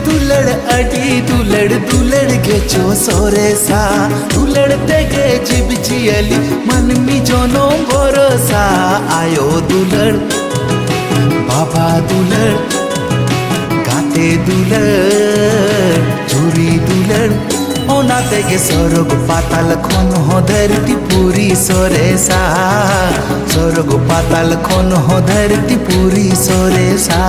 दुलड़ अडी दुलड़ दुलड़ के चो सोरे सा दुलड़ते गे जीव जियली मन मी जोनो भरोसा आयो दुलड़ बाबा दुलड़ गाते दुलड़ झुरी दुलड़ ओना तेगे स्वर्ग पाताल खन हो धरती पूरी सोरेसा स्वर्ग पाताल खन हो धरती पूरी सोरेसा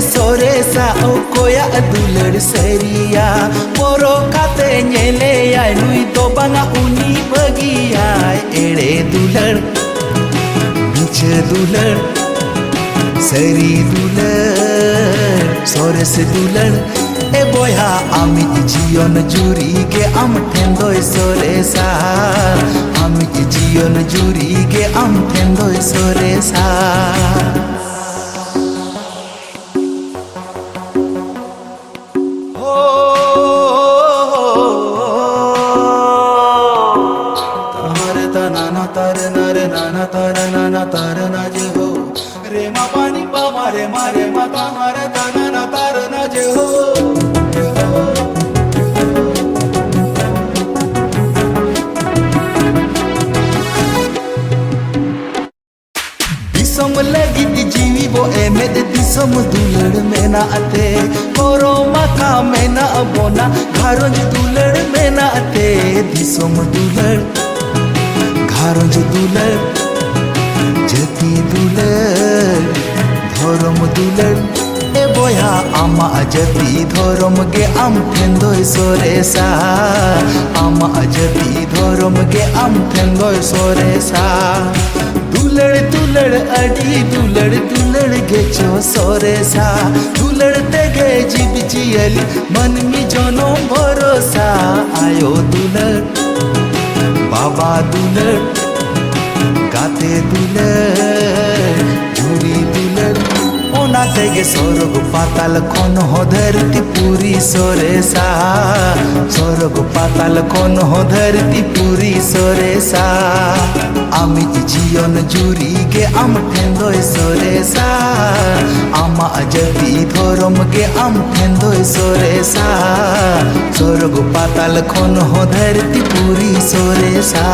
सोरेसा ओ कोया दुलड़ सेरिया पोरो काते नेले आय नुई तो बांगा उनी बगिया एड़े दुलड़ नीचे दुलड़ सेरी दुलड़ सोरेस दुलड़ ए बोया आमी जीवन जुरी के आम ठेंदोय सोरेसा आमी जीवन जुरी के आम ठेंदोय सोरेसा रे मा पानी पा मारे मारे माता मारे ताना ना तार ना जे हो दिसम लगी जीवी वो एमेद दिसम दुलड़ में ना आते कोरो मका में ना बोना घारों दुलड़ में ना आते दिसम दुलड़ घारों दुलड़ जती दुलड़ धर्म दुलड़ ए बोया आमा जती धर्म गे आम ठेंदोय सोरेसा आमा जती धर्म गे आम ठेंदोय सोरेसा दुलड़ दुलड़ अडी दुलड़ दुलड़ गे चो सोरेसा दुलड़ते गे जीव जियली मन मी जोनो भरोसा आयो दुलड़ बाबा दुलड़ गाते दुलड़ झुरी दुलड़ ओना तेगे स्वर्ग पाताल खन हो धरती पूरी सोरेसा स्वर्ग पाताल खन हो धरती पूरी सोरेसा आमी जीवन जुरी गे आम ठेंदोय सोरेसा आमा जती धर्म गे आम ठेंदोय सोरेसा स्वर्ग पाताल खन हो धरती पूरी सोरेसा।